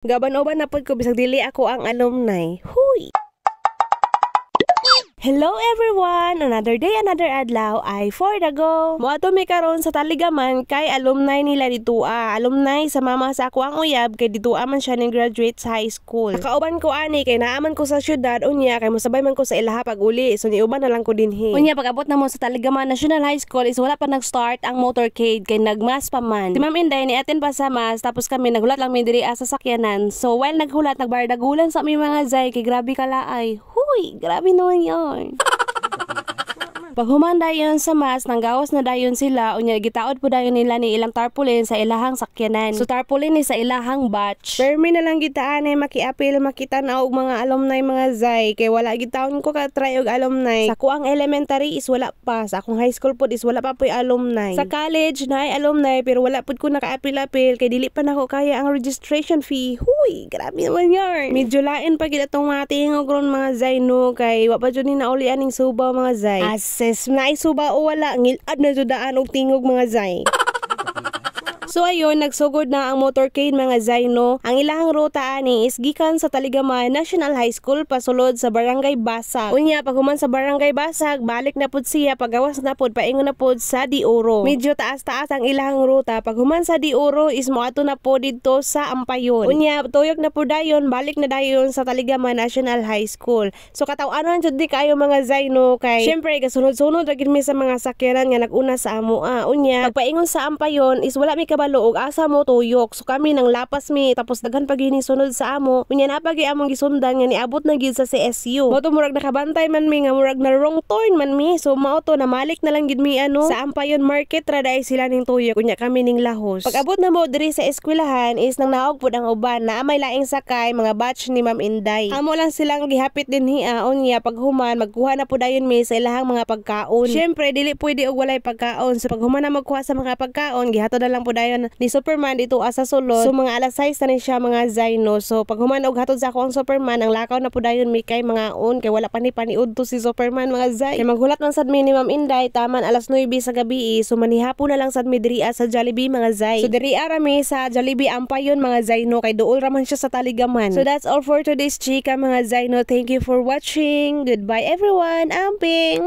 Gaban-oban na pod ko bisag dili ako ang alumni. Huy! Hello everyone! Another day, another adlaw ay for the go. Moato mi karon sa Taligaman kay alumni nila dito alumni sa mama sa ako ang uyab kay dito man siya ning graduate sa high school. Nakauban ko ani kay naaman ko sa syudad unya kay mosabay man ko sa ilaha pag-uli. So niuban na lang ko dinhi. Unya pag-abot na mo sa Taligaman National High School is wala pa nag-start ang motorcade kay nagmas pa man. Si Ma'am Inday ni atin pa sa mas tapos kami naghulat lang mi diri sa sakyanan. So while naghulat nagbardagulan sa mi mga zay kay grabe kalaay. Huy, grabe naman yun. Pag humanda yun sa mas, nanggawas na dayon sila, unya gitaod po dayon nila ni ilang tarpaulin sa ilahang sakyanan. So tarpaulin ni sa ilahang batch. Permi na lang gitaan ay makiapil makita na og mga alumni mga zay kay wala gitaon ko ka try og alumni. Sa ko ang elementary is wala pa, sa akong high school pod is wala pa po'y alumni. Sa college na ay alumni pero wala pod ko nakaapil-apil kay dili pa nako kaya ang registration fee. Huy, grabe naman yarn. Medyo lain pa gid atong mga tingog ron mga zay no kay wa pa jud ni nauli aning suba mga zay. Na isuba o wala ngilad na judaan og tingog mga zay. So ayun, nagsugod na ang motorcade mga zay no. Ang ilahang ruta ani is gikan sa Taligaman National High School pasulod sa Barangay Basag. Unya pag human sa Barangay Basag, balik na pud siya pagawas na pud paingon na pud sa Diuro. Medyo taas-taas ang ilahang ruta. Pag human sa Diuro is moadto na pud didto sa Ampayon. Unya tuyok na pud dayon, balik na dayon sa Taligaman National High School. So kataw-anon jud di kayo mga zay no kay syempre kasunod-sunod ra gid mi sa mga sakyanan nga naguna sa amo. Unya pag paingon sa Ampayon is wala mi balo og asa mo tuyok. So kami nang lapas mi tapos daghan pa gini sunod sa amo. Unya na pagi among gisundan nga niabot na gid sa CSU. Mo to murag nakabantay man mi nga murag na wrong turn man mi. So mao to namalik na lang gid mi sa Ampayon Market ra dai sila ning tuyok. Unya kami ning lahos. Pag abot na mo diri sa eskwelahan is nang naog pud ang uban na may laing sakay mga batch ni Ma'am Inday. Amo lang silang gihapit dinhi unya pag human magkuha na pud dayon mi sa ilahang mga pagkaon. Syempre dili pwede og walay pagkaon. So pag human na magkuha sa mga pagkaon gihatod na lang pud dayon ni Superman dito sa sulod. So mga alas 6 na ni siya mga Zaino. So pag human og hatod sa ako ang Superman, ang lakaw na po dayon mi kay mga on kay wala pa ni paniud to si Superman mga Zay. Kay maghulat man sad mi ni Ma'am Inday taman alas 9 sa gabi. So manihapon na lang sad mi diri sa Jollibee mga Zay. So diri ara mi sa Jollibee Ampayon mga Zaino kay duol ra man siya sa Taligaman. So that's all for today's chika mga Zaino. Thank you for watching. Goodbye everyone. Amping.